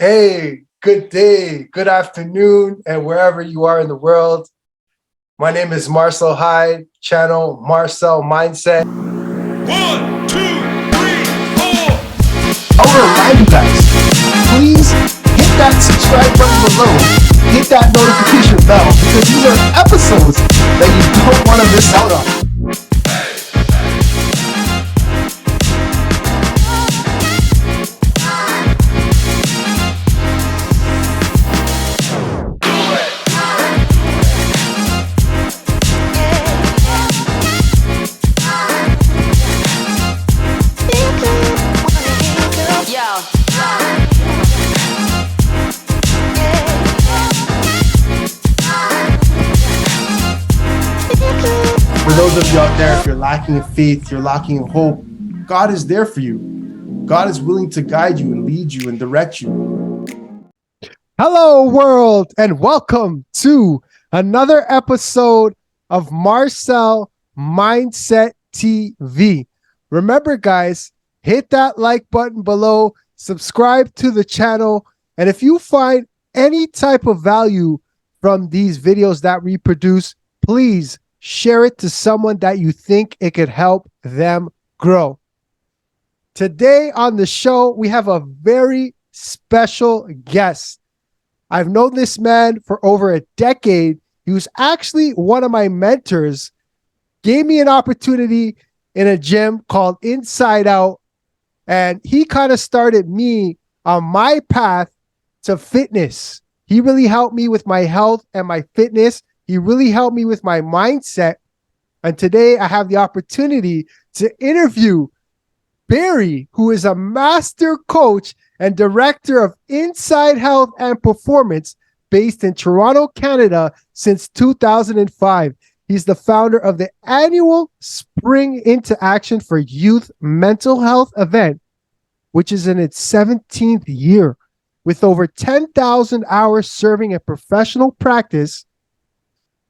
Hey, good day, good afternoon, and wherever you are in the world. My name is Marcel Hyde, channel Marcel Mindset. One, two, three, four. I want to remind you guys, please hit that subscribe button below, hit that notification bell, because these are episodes that you don't want to miss out on. For those of you out there, if you're lacking in faith, you're lacking in hope, God is there for you. God is willing to guide you and lead you and direct you. Hello, world, and welcome to another episode of Marcel Mindset TV. Remember, guys, hit that like button below, subscribe to the channel, and if you find any type of value from these videos that we produce, please share it to someone that you think it could help them grow. Today on the show, we have a very special guest. I've known this man for over a decade. He was actually one of my mentors, gave me an opportunity in a gym called InsideOut, and he kind of started me on my path to fitness. He really helped me with my health and my fitness. He really helped me with my mindset. And today I have the opportunity to interview Barry, who is a master coach and director of Inside Health and Performance based in Toronto, Canada since 2005. He's the founder of the annual Spring Into Action for Youth Mental Health event, which is in its 17th year. With over 10,000 hours serving in professional practice,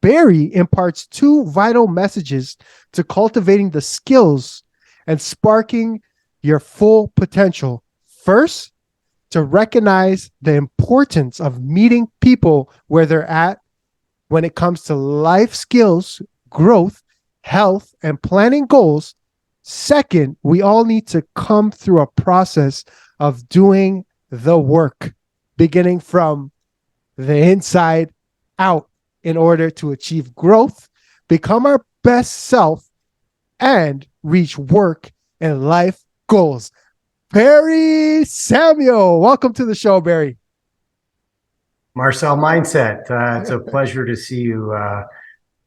Barry imparts two vital messages to cultivating the skills and sparking your full potential. First, to recognize the importance of meeting people where they're at when it comes to life skills, growth, health, and planning goals. Second, we all need to come through a process of doing the work, beginning from the inside out, in order to achieve growth, become our best self, and reach work and life goals. Barry Samuel, welcome to the show, Barry. Marcel Mindset, it's a pleasure to see you.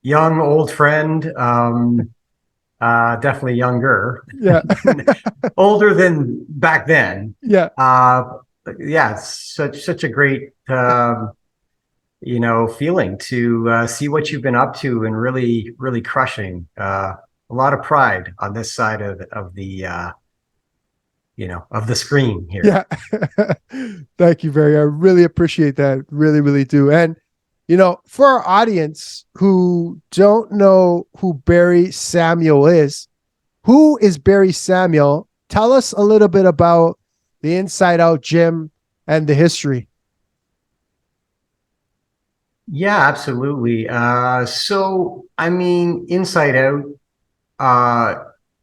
Young, old friend, definitely younger. Yeah. Older than back then. Yeah. Yeah, such a great feeling to see what you've been up to and really crushing. A lot of pride on this side of the of the screen here. Yeah. Thank you, Barry. I really appreciate that. Really do. And for our audience who don't know who Barry Samuel is, who is Barry Samuel? Tell us a little bit about the Inside Out Gym and the history. Yeah, absolutely. So, I mean, Inside Out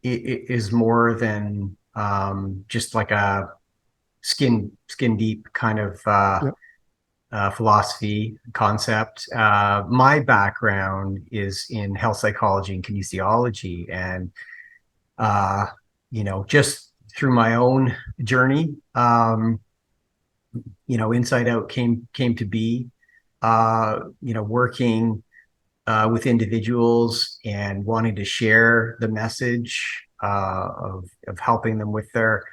it is more than just like a skin deep kind of philosophy concept. My background is in health psychology and kinesiology, and just through my own journey, Inside Out came to be. Working with individuals and wanting to share the message of helping them with their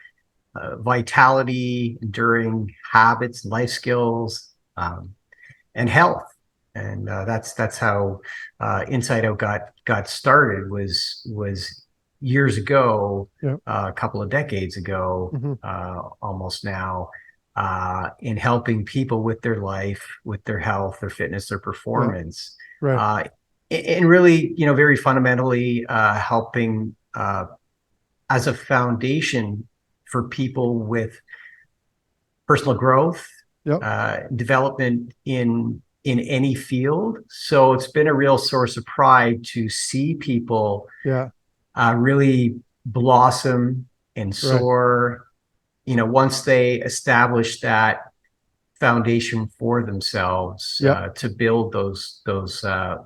vitality, enduring habits, life skills, and health. And that's how Inside Out got started. Was years ago, a couple of decades ago, almost now. In helping people with their life, with their health, their fitness, their performance, right. And really, very fundamentally helping as a foundation for people with personal growth, Yep. development in any field. So it's been a real source of pride to see people Yeah. really blossom and Right. soar, once they establish that foundation for themselves Yep. to build those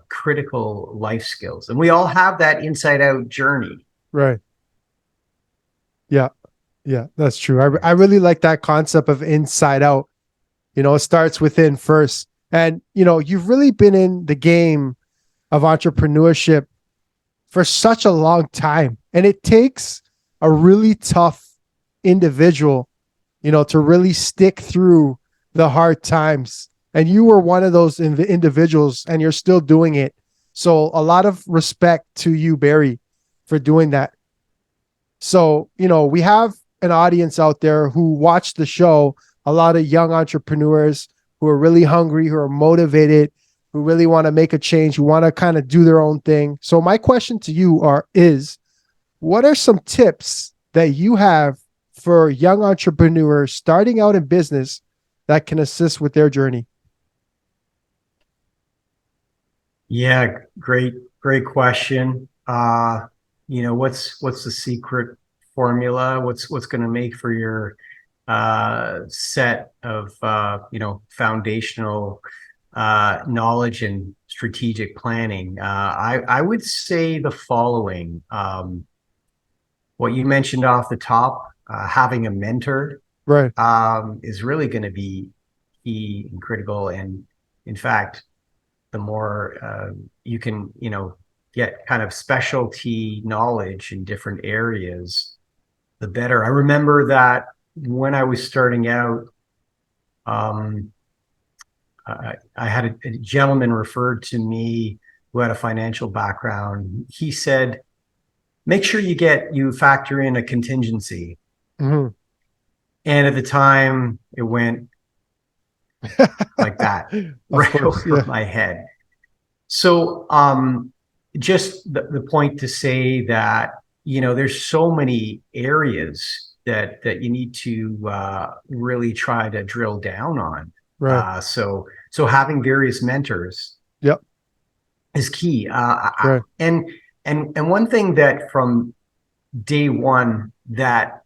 critical life skills. And we all have that inside out journey. Right. Yeah. Yeah. That's true. I really like that concept of inside out. It starts within first. And, you've really been in the game of entrepreneurship for such a long time. And it takes a really tough individual, to really stick through the hard times. And you were one of those individuals, and you're still doing it. So a lot of respect to you, Barry, for doing that. So, we have an audience out there who watch the show, a lot of young entrepreneurs who are really hungry, who are motivated, who really want to make a change, who want to kind of do their own thing. So my question to you is, what are some tips that you have for young entrepreneurs starting out in business that can assist with their journey? Yeah, great question. What's the secret formula? What's going to make for your set of foundational knowledge and strategic planning? I would say the following. What you mentioned off the top, having a mentor, Right. is really going to be key and critical. And in fact, the more you can, get kind of specialty knowledge in different areas, the better. I remember that when I was starting out, I had a gentleman referred to me who had a financial background. He said, make sure you factor in a contingency. Mm-hmm. And at the time, it went like that, right over my head. So just the point to say that, there's so many areas that you need to really try to drill down on. Right. So having various mentors, Yep. is key. Right. And one thing that from day one that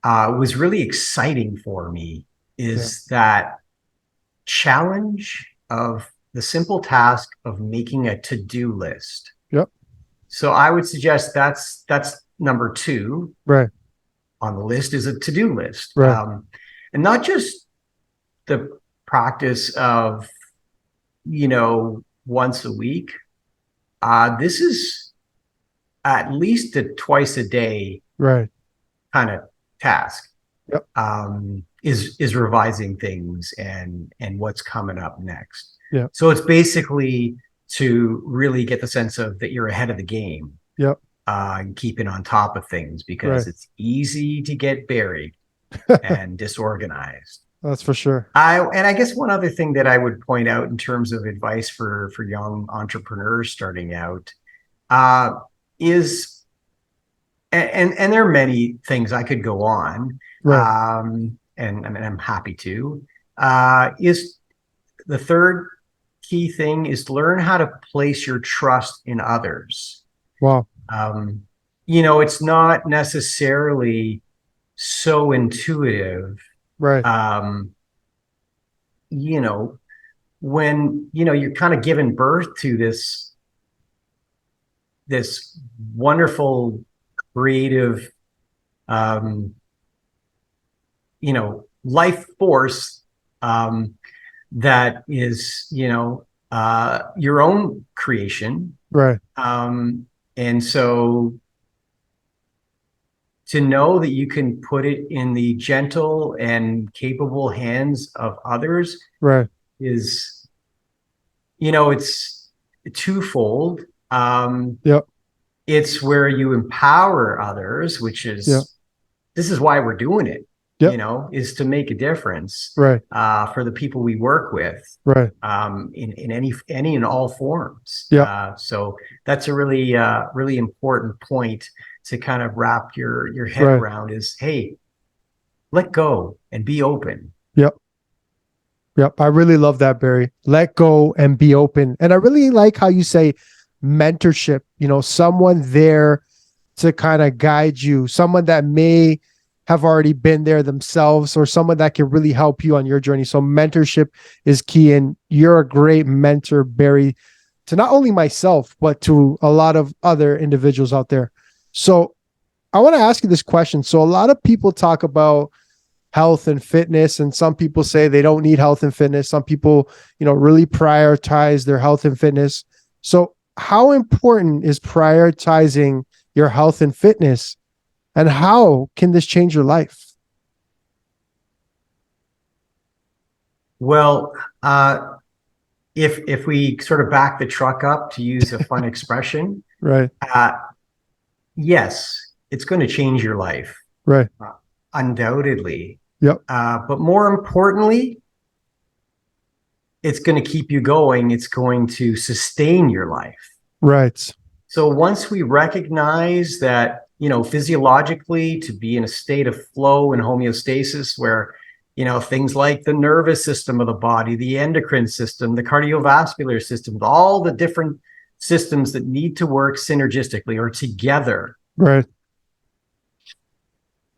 was really exciting for me is that challenge of the simple task of making a to-do list. Yep. So I would suggest that's number 2 Right. on the list, is a to-do list. Right. And not just the practice of, once a week. This is at least a twice a day Right. kind of task. Yep. Is revising things and what's coming up next. Yeah. So it's basically to really get the sense of that you're ahead of the game. Yep. And keeping on top of things, because Right. it's easy to get buried and disorganized. That's for sure. And I guess one other thing that I would point out in terms of advice for young entrepreneurs starting out is, and there are many things I could go on, Right. and I'm happy to, is the third key thing is to learn how to place your trust in others. Wow. It's not necessarily so intuitive. Right. When you're kind of giving birth to this wonderful creative life force that is your own creation. Right. And so to know that you can put it in the gentle and capable hands of others, Right. is, it's twofold. Yep. It's where you empower others, which is, Yep. this is why we're doing it. Yep. Is to make a difference, Right. For the people we work with, Right. in any and all forms. Yeah. So that's a really really important point to kind of wrap your head Right. around, is, hey, let go and be open. Yep. Yep. I really love that, Barry. Let go and be open. And I really like how you say mentorship, someone there to kind of guide you, someone that may have already been there themselves or someone that can really help you on your journey. So mentorship is key. And you're a great mentor, Barry, to not only myself, but to a lot of other individuals out there. So I want to ask you this question. So a lot of people talk about health and fitness, and some people say they don't need health and fitness. Some people, really prioritize their health and fitness. So how important is prioritizing your health and fitness, and how can this change your life? Well, if we sort of back the truck up, to use a fun expression, Right. Yes, it's going to change your life, Right. undoubtedly. Yep. But more importantly, it's going to keep you going. It's going to sustain your life. Right. So once we recognize that, physiologically, to be in a state of flow and homeostasis where, things like the nervous system of the body, the endocrine system, the cardiovascular system, all the different systems that need to work synergistically or together, Right.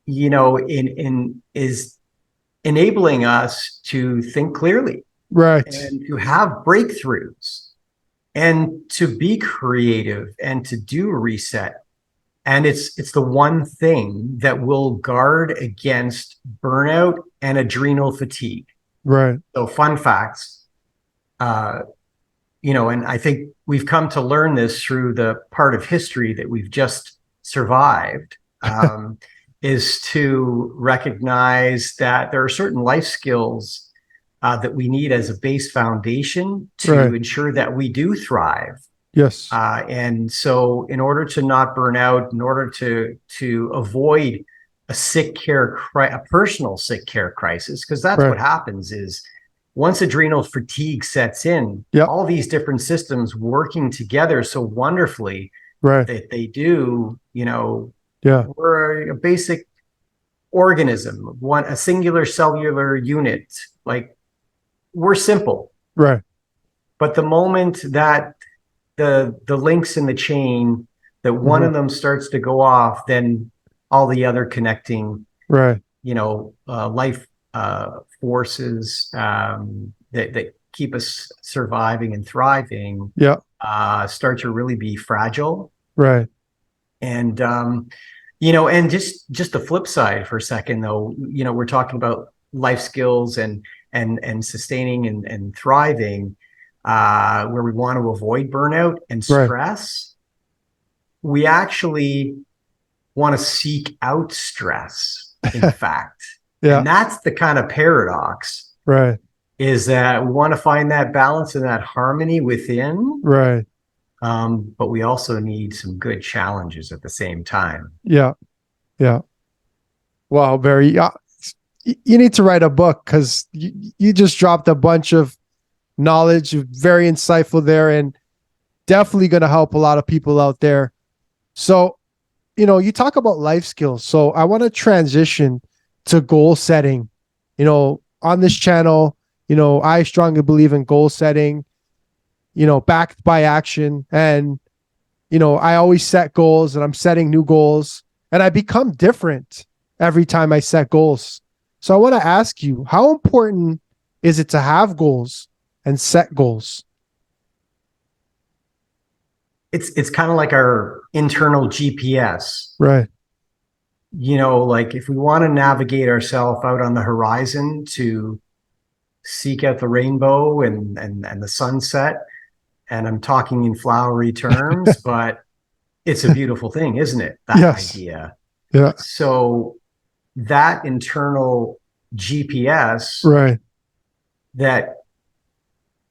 is enabling us to think clearly, Right. and to have breakthroughs, and to be creative, and to do reset. And it's the one thing that will guard against burnout and adrenal fatigue. Right. So fun facts, and I think we've come to learn this through the part of history that we've just survived, is to recognize that there are certain life skills that we need as a base foundation to Right. ensure that we do thrive. Yes. And so in order to not burn out, in order to avoid a personal sick care crisis, because that's Right. what happens is once adrenal fatigue sets in, Yep. all these different systems working together so wonderfully Right. that they do, Yeah. we're a basic organism, a singular cellular unit. Like, we're simple. Right. But the moment that the links in the chain, that one of them starts to go off, then all the other connecting, Right. life forces that keep us surviving and thriving, Yeah. start to really be fragile. Right. And and just the flip side for a second, though, we're talking about life skills and sustaining and thriving, where we want to avoid burnout and stress. We actually want to seek out stress, in fact. Yeah. And that's the kind of paradox, Right. is that we want to find that balance and that harmony within. Right. But we also need some good challenges at the same time. Yeah. Yeah. Wow, Barry. You need to write a book, because you just dropped a bunch of knowledge, very insightful there, and definitely going to help a lot of people out there. So, you talk about life skills. So I want to transition to goal setting. On this channel, I strongly believe in goal setting, backed by action. And, I always set goals, and I'm setting new goals, and I become different every time I set goals. So I want to ask you, how important is it to have goals and set goals? It's kind of like our internal GPS. Right. Like if we want to navigate ourselves out on the horizon to seek out the rainbow and the sunset, and I'm talking in flowery terms, but it's a beautiful thing, isn't it? That idea. Yeah. So that internal GPS, Right. that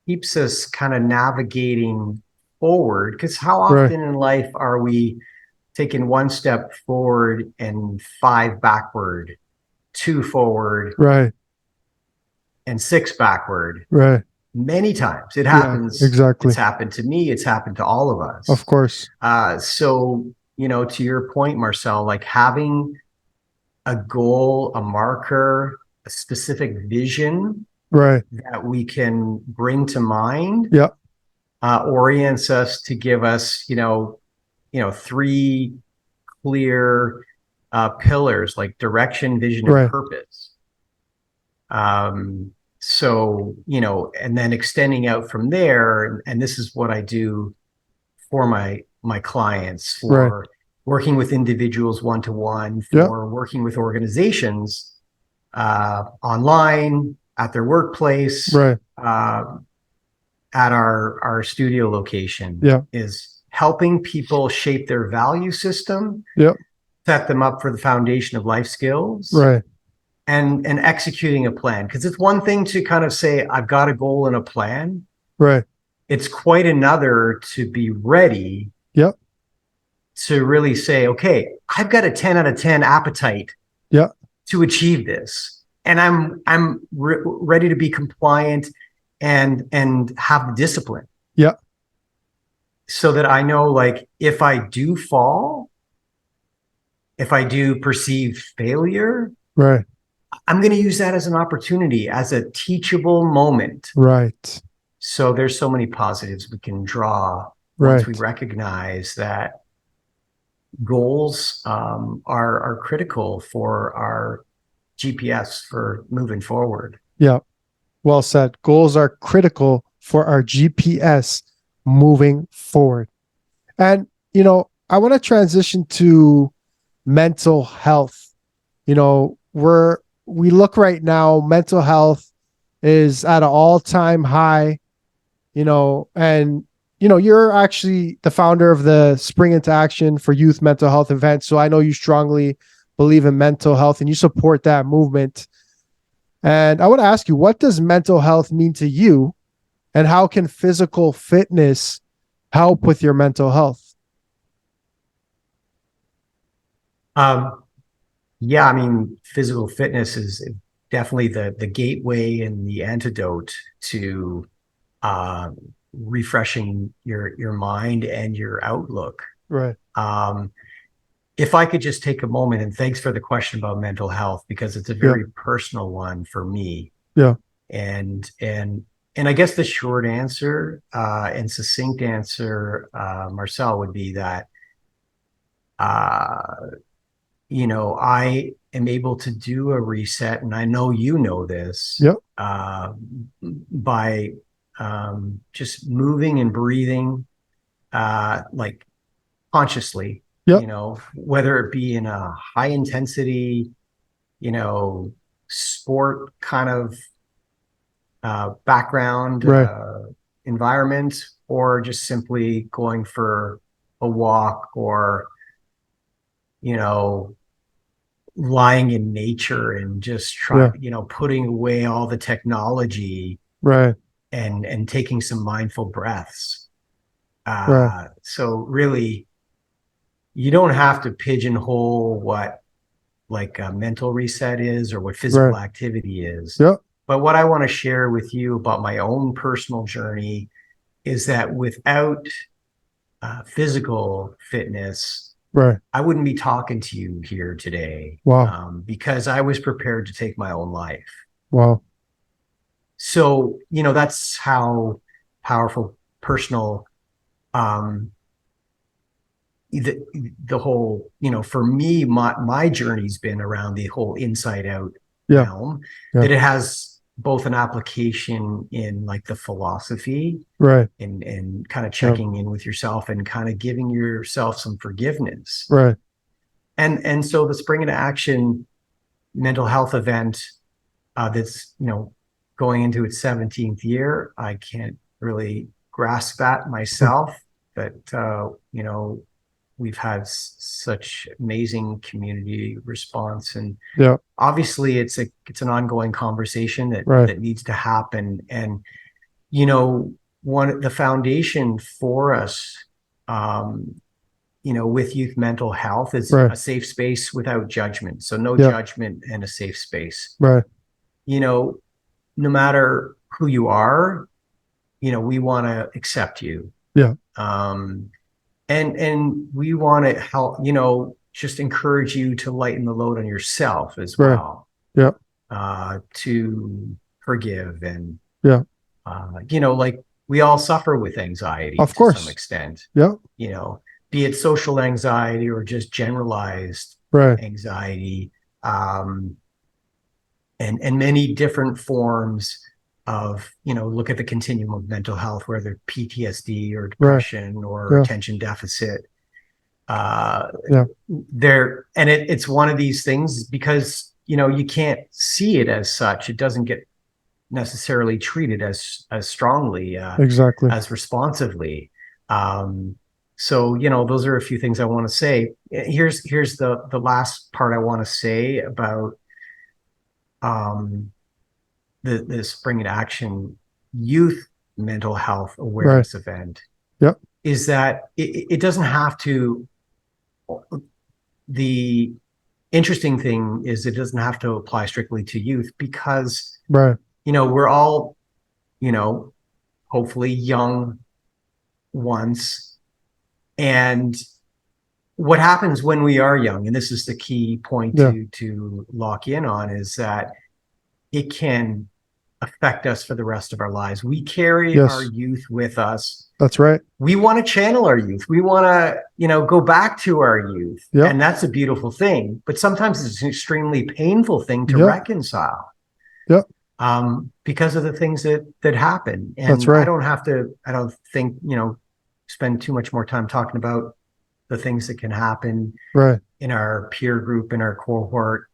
keeps us kind of navigating forward, because how often in life are we taking one step forward and 5 backward, 2 forward, Right. and 6 backward? Right. Many times it happens. Yeah, exactly. It's happened to me. It's happened to all of us. Of course. So, to your point, Marcel, like having a goal, a marker, a specific vision Right. that we can bring to mind Yeah. orients us to give us, three clear pillars like direction, vision, and Right. purpose. So, and then extending out from there, and this is what I do for my clients, Right. for working with individuals one-to-one, Yeah. for working with organizations online, at their workplace, Right. at our studio location, Yeah. is helping people shape their value system, Yeah. set them up for the foundation of life skills, Right. and executing a plan. Because it's one thing to kind of say, I've got a goal and a plan. Right. It's quite another to be ready Yeah. to really say, okay, I've got a 10 out of 10 appetite Yeah. to achieve this. And I'm ready to be compliant and have the discipline. Yeah. So that I know, like, if I do fall, if I do perceive failure, Right. I'm going to use that as an opportunity, as a teachable moment. Right. So there's so many positives we can draw once we Right. recognize that goals are critical for our GPS for moving forward. Yeah. Well said. Goals are critical for our GPS moving forward. And, I want to transition to mental health. We look right now, mental health is at an all-time high, and you're actually the founder of the Spring into Action for Youth Mental Health event. So I know you strongly believe in mental health and you support that movement. And I want to ask you, what does mental health mean to you? And how can physical fitness help with your mental health? Yeah, I mean, physical fitness is definitely the gateway and the antidote to refreshing your mind and your outlook. Right. If I could just take a moment, and thanks for the question about mental health, because it's a very personal one for me. Yeah. And I guess the short answer and succinct answer, Marcel, would be that I am able to do a reset, and I know you know this, Yep. by just moving and breathing, like consciously, Yep. whether it be in a high intensity, sport kind of background Right. environment, or just simply going for a walk, or lying in nature and just putting away all the technology, Right. and taking some mindful breaths. Right. So really, you don't have to pigeonhole what like a mental reset is or what physical Right. activity is. Yep. But what I want to share with you about my own personal journey is that without physical fitness, Right. I wouldn't be talking to you here today. Wow. Because I was prepared to take my own life. Wow. So, that's how powerful, personal, the whole, for me, my journey's been around the whole inside out Yeah. realm, Yeah. that it has both an application in like the philosophy, Right. and kind of checking in with yourself and kind of giving yourself some forgiveness. Right. And so the Spring into Action mental health event, that's, going into its 17th year, I can't really grasp that myself, but, we've had such amazing community response, and Yeah. obviously it's an ongoing conversation that Right. that needs to happen. And the foundation for us, with youth mental health is Right. a safe space without judgment. So no Yeah. judgment, and a safe space. Right. No matter who you are, we want to accept you. Yeah. And we want to help, just encourage you to lighten the load on yourself as Right. well. Yeah. To forgive and, Yeah. like we all suffer with anxiety Of to some course. extent, Yeah. Be it social anxiety or just generalized Right. anxiety, and many different forms of, look at the continuum of mental health, whether PTSD or Right. depression or Yeah. attention deficit. Uh, Yeah. it's one of these things because, you can't see it as such. It doesn't get necessarily treated as strongly, Exactly. as responsively. So, those are a few things I want to say. Here's the last part I want to say about um, the Spring in Action Youth Mental Health Right. Awareness event Yep. is that it doesn't have to. The interesting thing is it doesn't have to apply strictly to youth because, Right. we're all, you know, hopefully young once. And what happens when we are young, and this is the key point Yeah. to lock in on, is that it can affect us for the rest of our lives. We carry our Yes. youth with us. That's right. We want to channel our youth. We want to, go back to our youth. Yep. And that's a beautiful thing. But sometimes it's an extremely painful thing to Yep. reconcile. Yep. Because of the things that happen. And That's right. I don't think, spend too much more time talking about the things that can happen Right. in our peer group, in our cohort,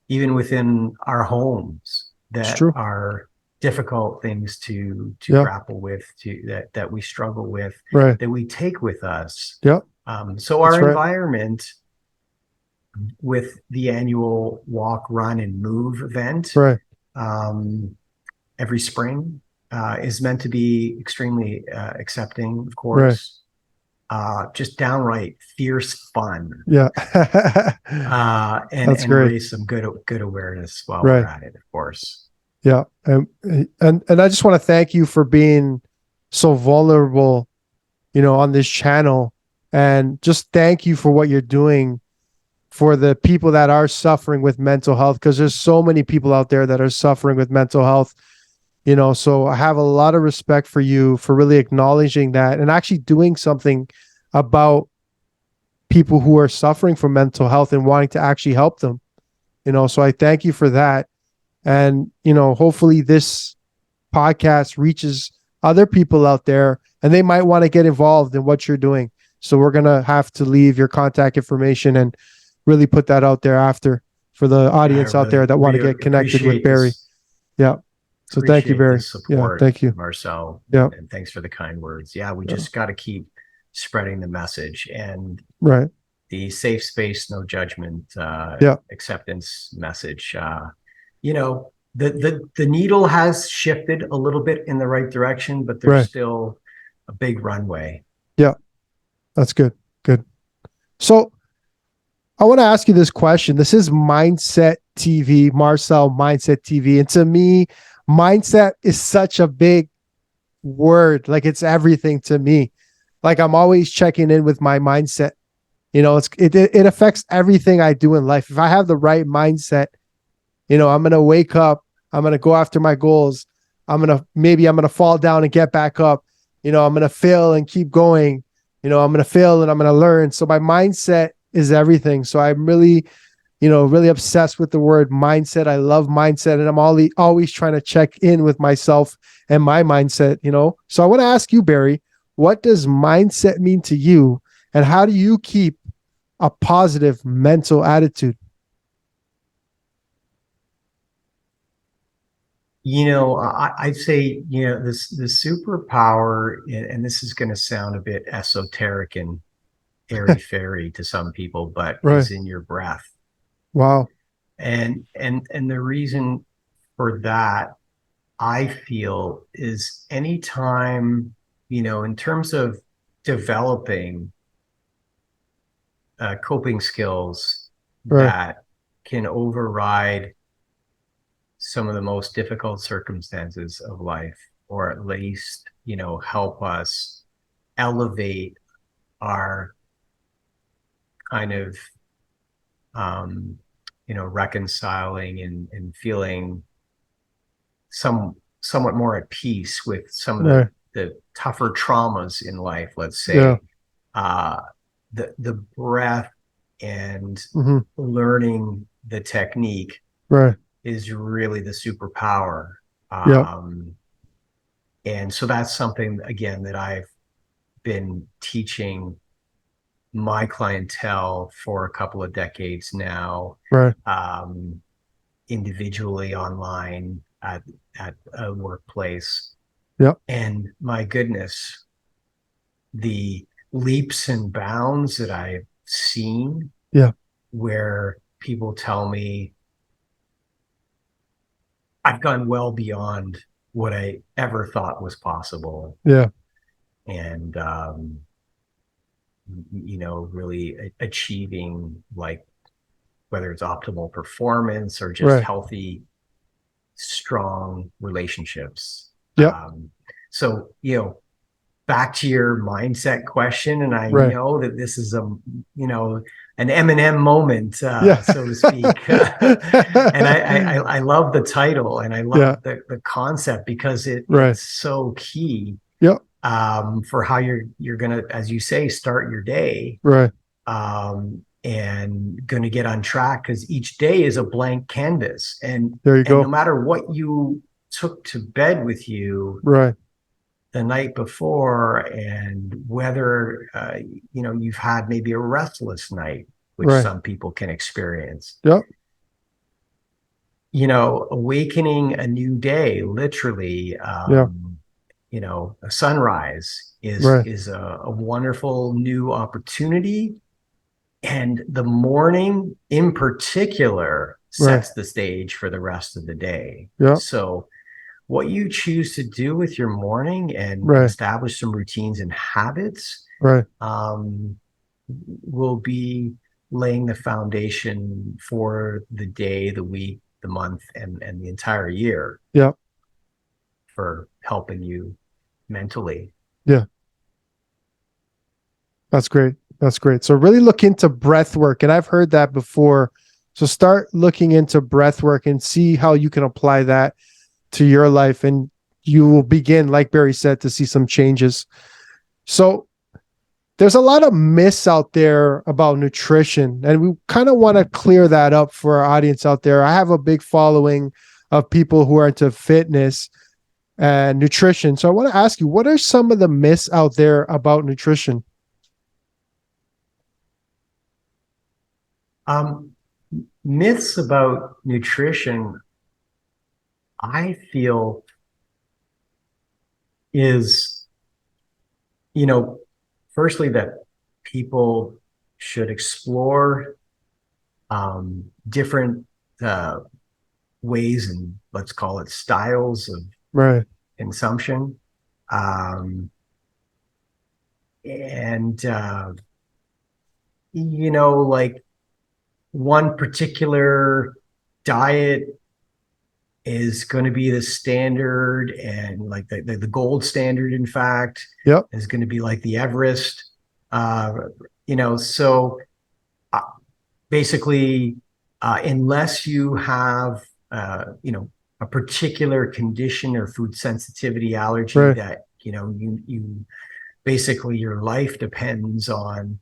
even within our homes It's that true. are difficult things to Yeah. grapple with, that we struggle with, Right. that we take with us. Yep. So our That's right. environment with the annual walk, run, and move event, Right. every spring, is meant to be extremely accepting, of Right. course. Just downright fierce fun, Yeah. and That's great. raise some good awareness while Right. we're at it, of course. Yeah. And I just want to thank you for being so vulnerable, on this channel, and just thank you for what you're doing for the people that are suffering with mental health, because there's so many people out there that are suffering with mental health. So I have a lot of respect for you for really acknowledging that and actually doing something about people who are suffering from mental health and wanting to actually help them. So I thank you for that. And, hopefully this podcast reaches other people out there and they might want to get involved in what you're doing. So we're going to have to leave your contact information and really put that out there after for the audience out there that want to get connected with Barry. Yeah. So thank you, Barry. Support, yeah. Thank you, Marcel. Yeah. And thanks for the kind words. Yeah. We just got to keep spreading the message and right. the safe space, no judgment, acceptance message. The needle has shifted a little bit in the right direction, but there's still a big runway. Yeah. That's good. Good. So I want to ask you this question. This is Mindset TV, Marcel Mindset TV. And to me, mindset is such a big word. Like it's everything to me. Like I'm always checking in with my mindset. It affects everything I do in life. If I have the right mindset, I'm going to wake up, I'm going to go after my goals. I'm going to fall down and get back up. I'm going to fail and keep going. I'm going to fail and I'm going to learn. So my mindset is everything. So I'm really, really obsessed with the word mindset. I love mindset, and I'm always trying to check in with myself and my mindset, So I want to ask you, Barry, what does mindset mean to you, and how do you keep a positive mental attitude? I'd say, the superpower, and this is going to sound a bit esoteric and airy-fairy to some people, but is in your breath. Wow. And the reason for that, I feel, is anytime, in terms of developing coping skills that can override some of the most difficult circumstances of life, or at least, help us elevate our kind of, reconciling and feeling somewhat more at peace with some of Right. the tougher traumas in life, let's Yeah. say, the breath and Hmm. learning the technique Right. is really the superpower. Yeah. And so that's something, again, that I've been teaching my clientele for a couple of decades now, Right. individually, online, at a workplace. Yeah. And my goodness, the leaps and bounds that I've seen Yeah. where people tell me I've gone well beyond what I ever thought was possible. Yeah. And, really achieving, like, whether it's optimal performance or just Right. healthy, strong relationships. Yeah. So, back to your mindset question, and I Right. know that this is an Eminem moment, Yeah. so to speak. And I love the title, and I love Yeah. the concept, because Right. it's so key, Yeah. for how you're gonna, as you say, start your day, Right. and gonna get on track, because each day is a blank canvas, and There you no go. matter what you took to bed with you Right. the night before, and whether you've had maybe a restless night, which Right. some people can experience, Yeah. awakening a new day, literally, Yeah. a sunrise Right. is a wonderful new opportunity. And the morning in particular Right. sets the stage for the rest of the day. Yeah. So what you choose to do with your morning, and Right. establish some routines and habits, Right. will be laying the foundation for the day, the week, the month, and the entire year, Yeah. for helping you mentally. Yeah. That's great. That's great. So really look into breath work. And I've heard that before. So start looking into breath work and see how you can apply that to your life. And you will begin, like Barry said, to see some changes. So there's a lot of myths out there about nutrition, and we kind of want to clear that up for our audience out there. I have a big following of people who are into fitness and nutrition. So I want to ask you, what are some of the myths out there about nutrition? Myths about nutrition, I feel, is, firstly, that people should explore different ways, and let's call it styles of Right. consumption. And, like, one particular diet is going to be the standard, and like the gold standard, in fact, Yep. is going to be like the Everest. So basically, unless you have, a particular condition or food sensitivity, allergy, Right. that, you basically, your life depends on,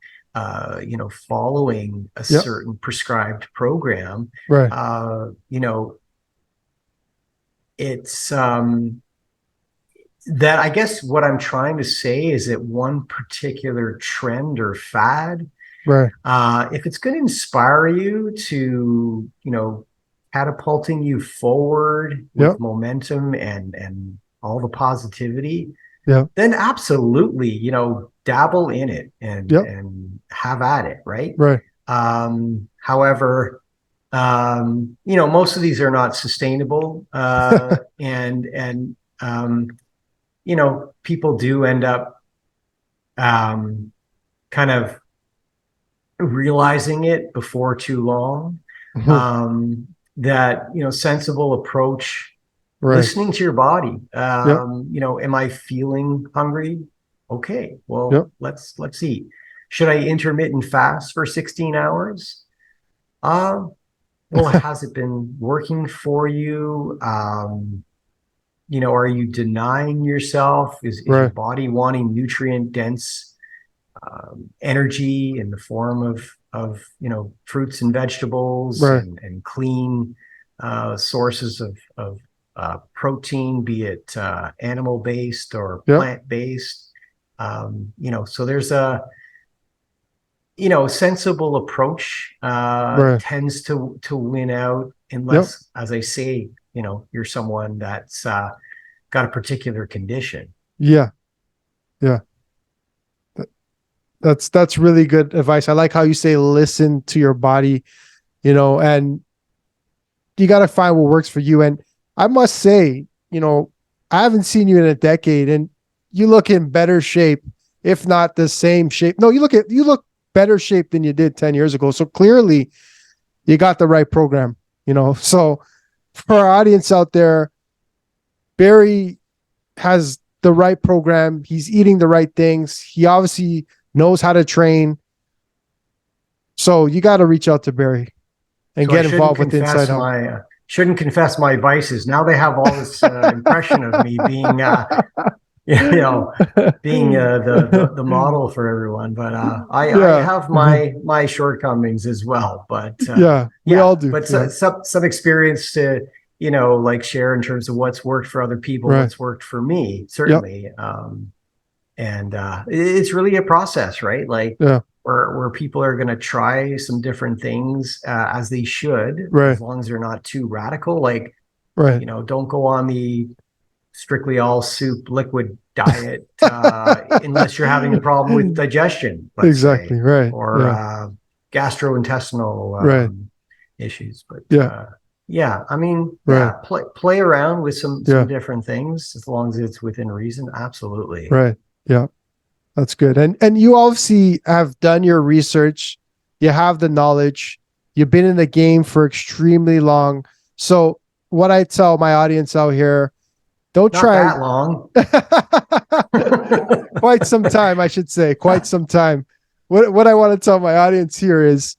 following a Yep. certain prescribed program. Right. It's that, I guess what I'm trying to say is that one particular trend or fad, Right. if it's going to inspire you to, catapulting you forward with Yep. momentum and all the positivity, Yep. then absolutely, dabble in it, and Yep. have at it, right? Right. However, most of these are not sustainable, and people do end up kind of realizing it before too long. Mhm. That, sensible approach, Right. listening to your body. Yep. Am I feeling hungry? Okay, well, Yep. let's eat. Should I intermittent fast for 16 hours? Well, has it been working for you? are you denying yourself? Is your Right. body wanting nutrient dense energy in the form of fruits and vegetables Right. and clean sources of protein, be it animal based or Yep. plant based? So there's a sensible approach Right. tends to win out, Yep. unless, as I say, you're someone that's got a particular condition. Yeah. Yeah. That's really good advice. I like how you say listen to your body, and you got to find what works for you. And I must say, I haven't seen you in a decade, and you look in better shape, if not the same shape. No, you look better shape than you did 10 years ago. So clearly you got the right program, So for our audience out there, Barry has the right program. He's eating the right things. He obviously knows how to train. So you got to reach out to Barry and So I get shouldn't involved with confess Inside Out. my shouldn't confess my vices. Now they have all this impression of me being you know being the model for everyone. But I Yeah. have my shortcomings as well. But Yeah. We yeah, all do. but Yeah. some experience to like share in terms of what's worked for other people, Right. what's worked for me, Yep. certainly. And it's really a process, right? Like Yeah. where people are going to try some different things, as they should, Right. as long as they're not too radical. Like, Right. don't go on the strictly all soup liquid diet unless you're having a problem with digestion, let's say, Exactly. Right. or Yeah. gastrointestinal Right. issues. But Yeah. yeah, I mean, Right. yeah, play around with some Yeah. different things as long as it's within reason. Absolutely. Right. Yeah. That's good. And you obviously have done your research. You have the knowledge. You've been in the game for extremely long. So what I tell my audience out here, don't Not try that long. quite some time, I should say, quite some time. What I want to tell my audience here is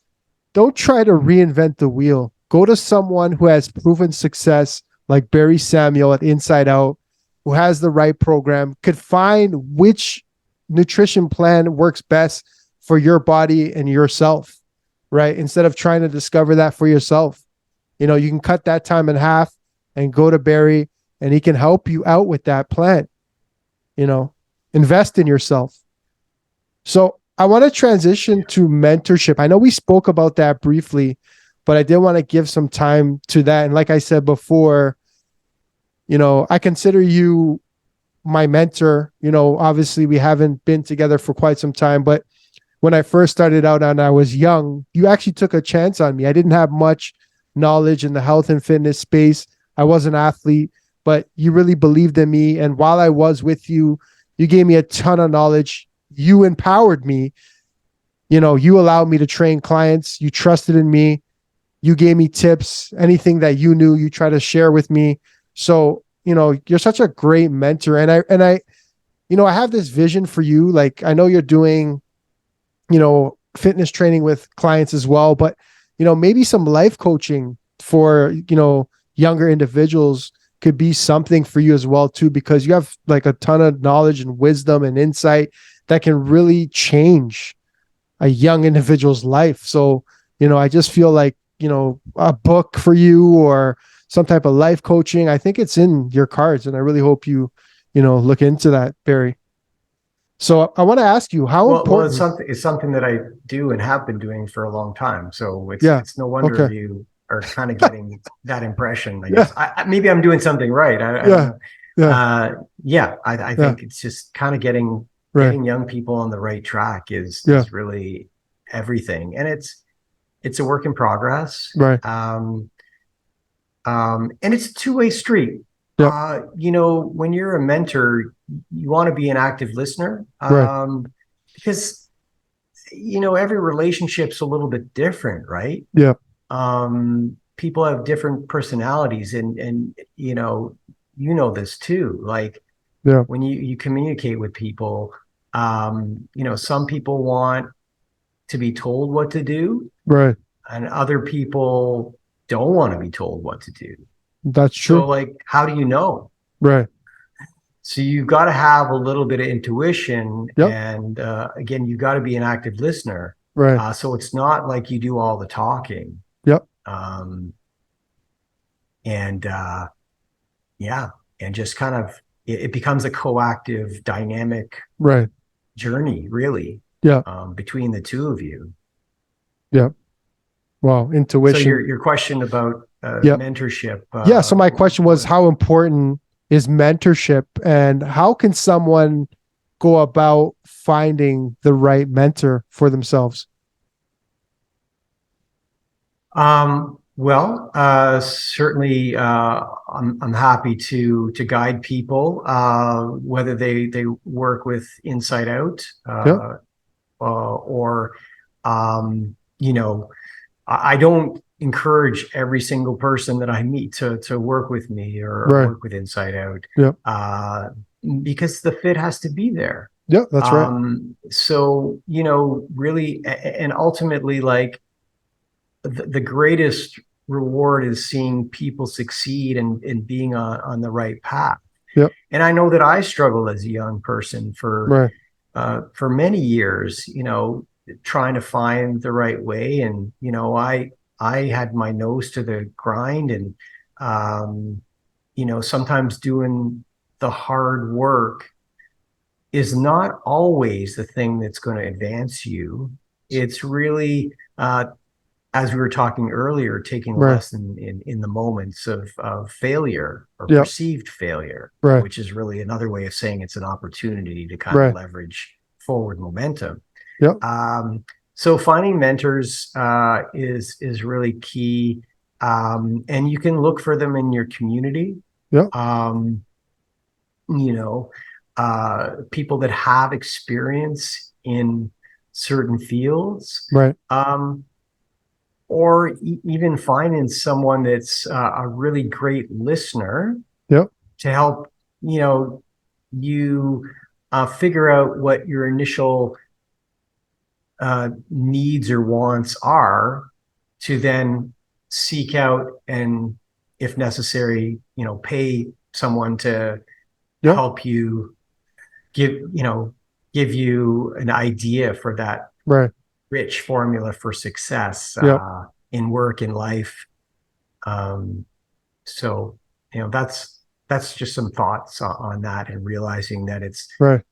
don't try to reinvent the wheel. Go to someone who has proven success, like Barry Samuel at Inside Out, who has the right program, could find which nutrition plan works best for your body and yourself, right? Instead of trying to discover that for yourself. You can cut that time in half and go to Barry, and he can help you out with that plan. Invest in yourself. So I want to transition to mentorship. I know we spoke about that briefly, but I did want to give some time to that. And like I said before, I consider you my mentor. Obviously we haven't been together for quite some time, but when I first started out and I was young, you actually took a chance on me. I didn't have much knowledge in the health and fitness space. I was an athlete, but you really believed in me. And while I was with you, you gave me a ton of knowledge. You empowered me. You allowed me to train clients. You trusted in me. You gave me tips. Anything that you knew, you try to share with me. So, you're such a great mentor. And I have this vision for you. Like, I know you're doing, fitness training with clients as well, but, maybe some life coaching for, younger individuals could be something for you as well too, because you have like a ton of knowledge and wisdom and insight that can really change a young individual's life. So, I just feel like, a book for you or some type of life coaching, I think it's in your cards. And I really hope you, look into that, Barry. So I want to ask you how important. It's something that I do and have been doing for a long time. So Yeah. it's no wonder Okay. you are kind of getting that impression. I Yeah. guess maybe I'm doing something right. I don't know. Yeah. I think it's just kind of getting young people on the right track is really everything, and it's a work in progress. Right. And it's a two-way street. Yeah. When you're a mentor, you want to be an active listener, Right. because every relationship's a little bit different, right? Yeah. People have different personalities, and this too. Like, Yeah. when you communicate with people, some people want to be told what to do, Right. and other people don't want to be told what to do. That's true. So, like, how do you know? Right. So you got to have a little bit of intuition, Yep. and again, you got to be an active listener. Right. So it's not like you do all the talking. Yep. Um, and yeah, and just kind of it becomes a coactive, dynamic Right. journey, really, Yeah. between the two of you. Yeah. Wow. So Intuition. your question about Yeah. mentorship. Yeah. So my question was, how important is mentorship, and how can someone go about finding the right mentor for themselves? Well, certainly, I'm happy to guide people, whether they work with InsideOut, Yeah. or, you know, I don't encourage every single person that I meet to work with me or Right. work with InsideOut, Yeah. because the fit has to be there. Yeah. That's right. So, really, and ultimately, like, the greatest reward is seeing people succeed and being on the right path. Yeah. And I know that I struggled as a young person Right. for many years, trying to find the right way. And, I had my nose to the grind, and, sometimes doing the hard work is not always the thing that's going to advance you. It's really, as we were talking earlier, taking a Right. lesson in the moments of failure or Yeah. perceived failure, Right. which is really another way of saying it's an opportunity to kind of Right. leverage forward momentum. Yeah. So finding mentors is really key, and you can look for them in your community. Yeah. Um, you know, People that have experience in certain fields. Right. Or even finding someone that's a really great listener Yeah. to help you figure out what your initial needs or wants are, to then seek out and, if necessary, pay someone to Yeah. help you give give you an idea for that Right. rich formula for success, Yeah. in work, in life. Um, so, that's just some thoughts on that, and realizing that it's Right.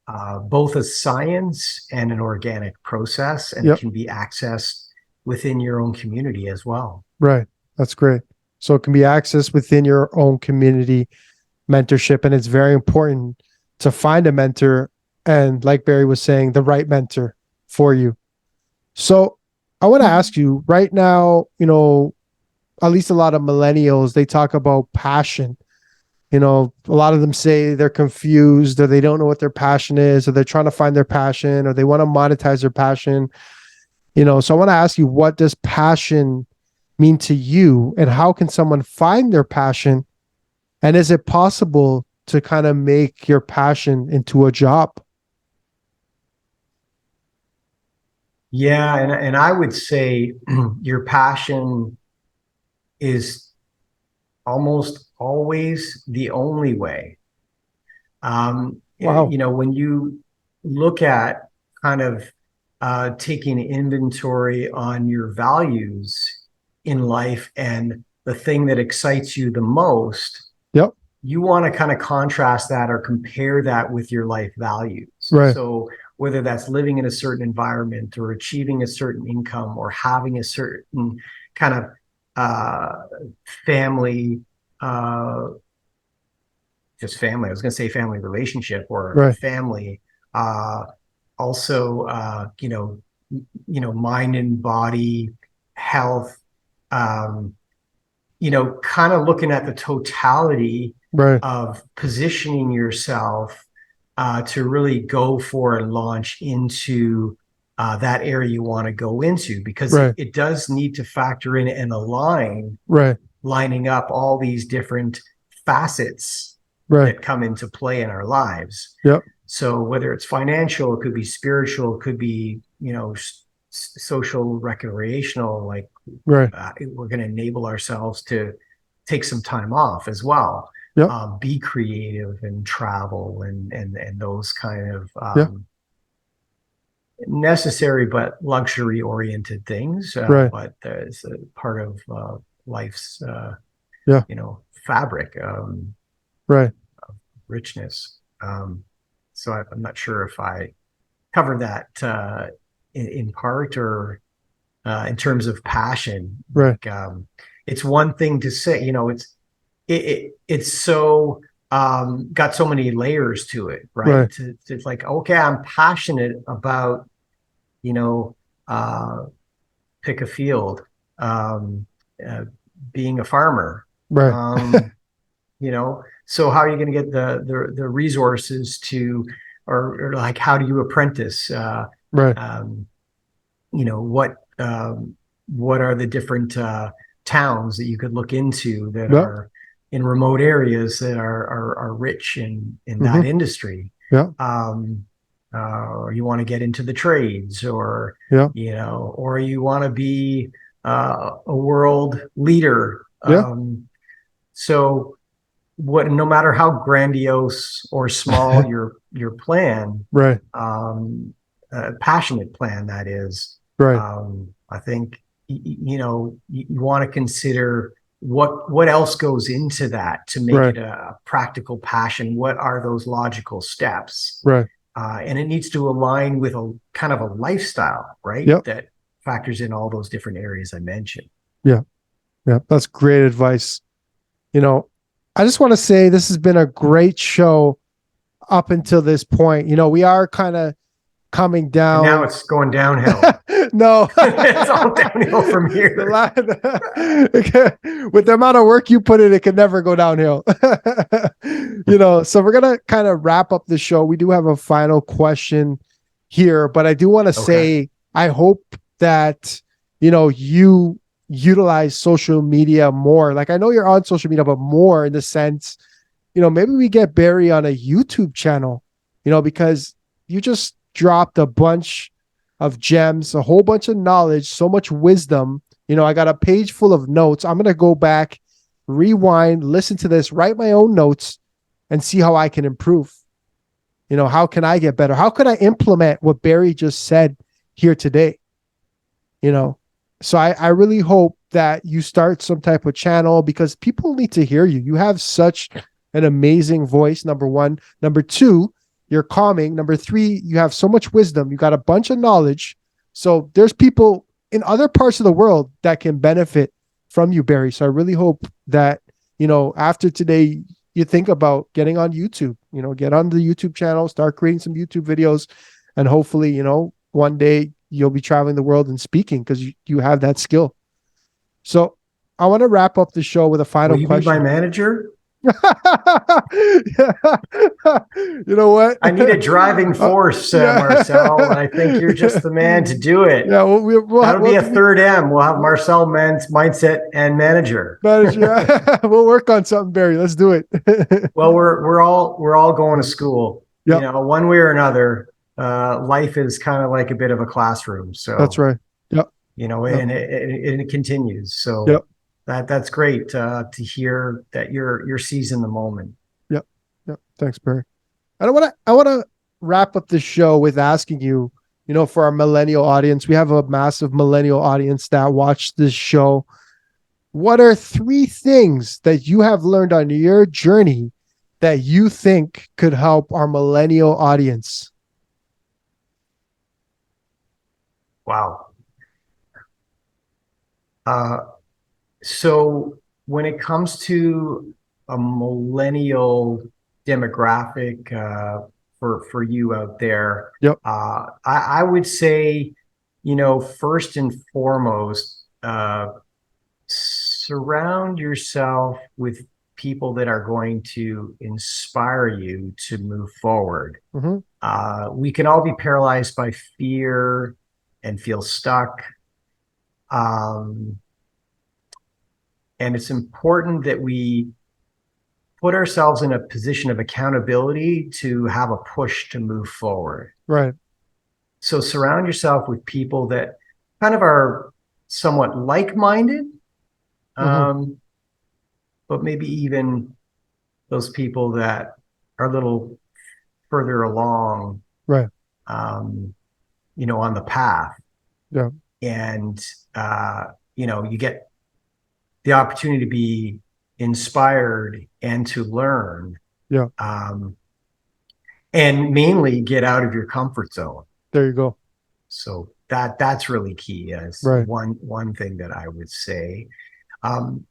both a science and an organic process, and it Yep. can be accessed within your own community as well. Right. That's great. So it can be accessed within your own community, mentorship, and it's very important to find a mentor, and, like Barry was saying, the right mentor for you. So I want to ask you right now, at least a lot of millennials, they talk about passion. A lot of them say they're confused, or they don't know what their passion is, or they're trying to find their passion, or they want to monetize their passion. So I want to ask you, what does passion mean to you, and how can someone find their passion? And is it possible to kind of make your passion into a job? Yeah, and I would say your passion is almost always the only way. Wow. When you look at kind of taking inventory on your values in life and the thing that excites you the most, Yep. you want to kind of contrast that or compare that with your life values. Right. So whether that's living in a certain environment, or achieving a certain income, or having a certain kind of family, uh, just family. I was going to say family relationship, or Right. family. Also, mind and body health. Um, kind of looking at the totality Right. of positioning yourself to really go for and launch into that area you want to go into, because Right. it does need to factor in and align, Right. lining up all these different facets Right. that come into play in our lives. Yep. So whether it's financial, it could be spiritual, it could be, social, recreational, like Right. we're going to enable ourselves to take some time off as well. be creative and travel and those kind of necessary but luxury oriented things. But it's a part of life's fabric, richness. So I'm not sure if I cover that in part or in terms of passion. It's one thing to say, it's so got so many layers to it, right? It's like, okay, I'm passionate about, pick a field, being a farmer, so how are you going to get the resources to, or like, how do you apprentice? What are the different towns that you could look into that are in remote areas that are rich in that industry? Or you want to get into the trades, or or you want to be a world leader. So no matter how grandiose or small your plan, passionate plan that is, I think you want to consider what else goes into that to make it a practical passion. What are those logical steps? And it needs to align with a kind of a lifestyle, that factors in all those different areas I mentioned. That's great advice. I just want to say this has been a great show up until this point. We are kind of coming down. And now it's going downhill. No, it's all downhill from here. With the amount of work you put in, it can never go downhill. So we're going to kind of wrap up the show. We do have a final question here, but I do want to say, I hope that, you utilize social media more. Like, I know you're on social media, but more in the sense, maybe we get Barry on a YouTube channel, because you just dropped a bunch of gems, a whole bunch of knowledge, so much wisdom. I got a page full of notes. I'm going to go back, rewind, listen to this, write my own notes, and see how I can improve. How can I get better? How can I implement what Barry just said here today? So I really hope that you start some type of channel, because people need to hear you. You have such an amazing voice, number one. Number two, you're calming. Number three, you have so much wisdom. You got a bunch of knowledge. So there's people in other parts of the world that can benefit from you, Barry. So I really hope that, after today, you think about getting on YouTube, get on the YouTube channel, start creating some YouTube videos, and hopefully, one day you'll be traveling the world and speaking, because you have that skill. So I want to wrap up the show with a final question. Will you be my manager? You know what? I need a driving force, Marcel. And I think you're just the man to do it. Yeah, that'll be a third M. We'll have Marcel Mindset and manager. We'll work on something, Barry. Let's do it. Well, we're all going to school. One way or another. Life is kind of like a bit of a classroom. So that's right. And it continues. So that's great to hear that you're seizing the moment. Yep. Thanks, Barry. And I want to wrap up the show with asking you, for our millennial audience, we have a massive millennial audience that watch this show. What are 3 things that you have learned on your journey that you think could help our millennial audience? Wow. So when it comes to a millennial demographic, for you out there, I would say, first and foremost, surround yourself with people that are going to inspire you to move forward. We can all be paralyzed by fear and feel stuck. And it's important that we put ourselves in a position of accountability to have a push to move forward. Right. So surround yourself with people that kind of are somewhat like-minded, but maybe even those people that are a little further along, Right. on the path. Yeah. And, you get the opportunity to be inspired and to learn, Yeah. and mainly get out of your comfort zone. There you go. So that's really key as Right. one thing that I would say. And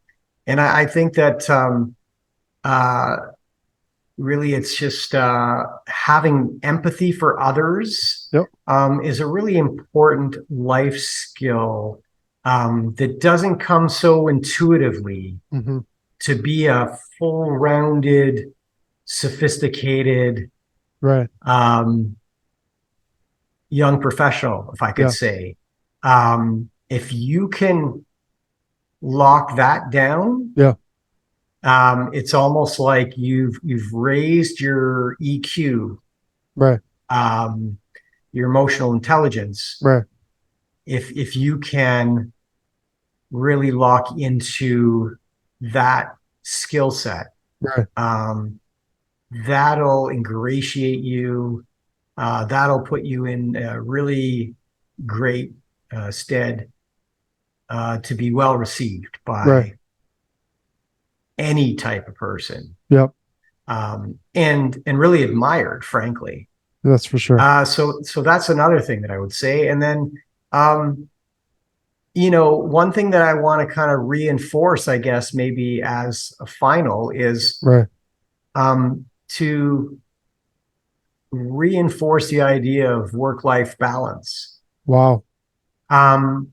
I think that really it's just having empathy for others Yep. is a really important life skill that doesn't come so intuitively. Mm-hmm. To be a full-rounded, sophisticated Right. young professional, if I could Yeah. say. If you can lock that down, Yeah. it's almost like you've raised your EQ, Right. your emotional intelligence. Right. If you can really lock into that skill set, Right. that'll ingratiate you. That'll put you in a really great stead to be well received by Right. any type of person, Yep. and really admired, frankly. That's for sure. So that's another thing that I would say. And then, one thing that I want to kind of reinforce, I guess, maybe as a final is Right. to reinforce the idea of work-life balance. Wow. I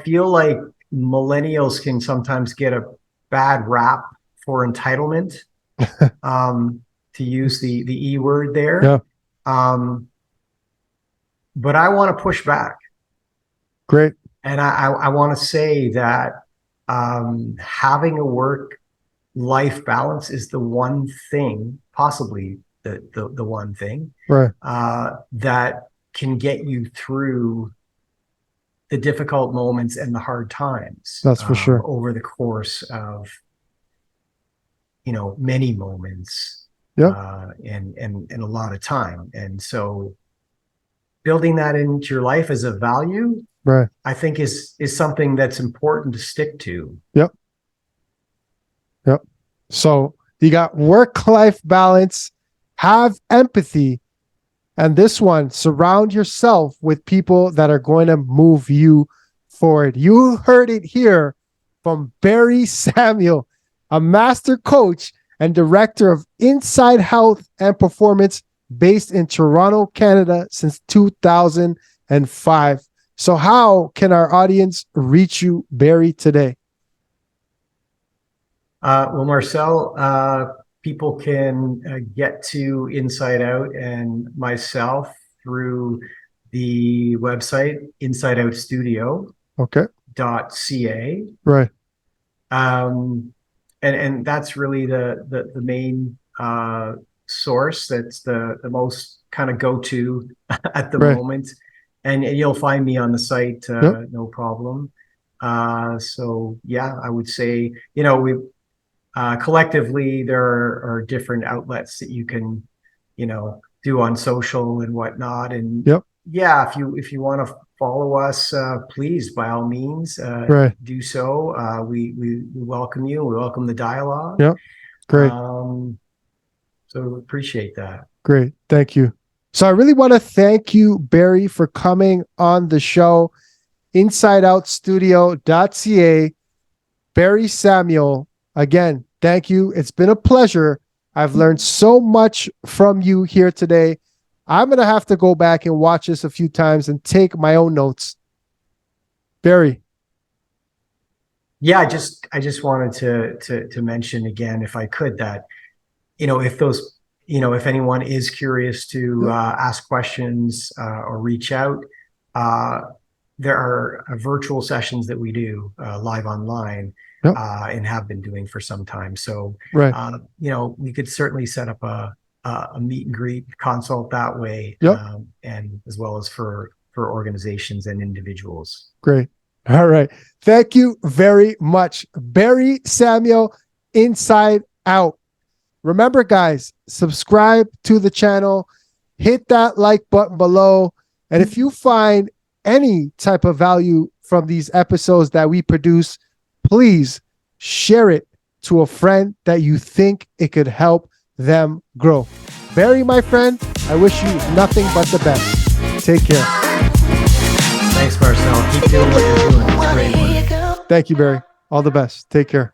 feel like millennials can sometimes get a bad rap for entitlement, to use the E word there. Yeah. But I want to push back. Great. And I want to say that having a work-life balance is the one thing, possibly the one thing, Right. that can get you through the difficult moments and the hard times. That's for sure. Over the course of many moments, Yeah. and a lot of time. And so building that into your life as a value, Right. I think is something that's important to stick to. Yep. Yep. So you got work-life balance, have empathy, and this one, surround yourself with people that are going to move you forward. You heard it here from Barry Samuel, a master coach and director of Inside Health and Performance based in Toronto, Canada since 2005. So how can our audience reach you, Barry, today? Well, Marcel, people can get to Inside Out and myself through the website InsideOutStudio.ca. Okay. Right. And that's really the main source. That's the most kind of go-to at the moment. And you'll find me on the site, Yep. no problem. So yeah, I would say, we collectively there are different outlets that you can, do on social and whatnot. And Yep. yeah, if you want to follow us, please, by all means, Right. do so. We welcome you. We welcome the dialogue. Yep. Great. So appreciate that. Great. Thank you. So I really want to thank you, Barry, for coming on the show. InsideOutStudio.ca. Barry Samuel, again, thank you. It's been a pleasure. I've learned so much from you here today. I'm going to have to go back and watch this a few times and take my own notes. Barry. Yeah, I just wanted to mention again, if I could, that, if anyone is curious to ask questions or reach out, there are virtual sessions that we do live online, and have been doing for some time. So, we could certainly set up a meet and greet consult that way, and as well as for organizations and individuals. Great. All right. Thank you very much, Barry Samuel, Inside Out. Remember, guys, subscribe to the channel, hit that like button below. And if you find any type of value from these episodes that we produce, please share it to a friend that you think it could help them grow. Barry, my friend, I wish you nothing but the best. Take care. Thanks, Marcel. Keep doing what you're doing. It's great work. Thank you, Barry. All the best. Take care.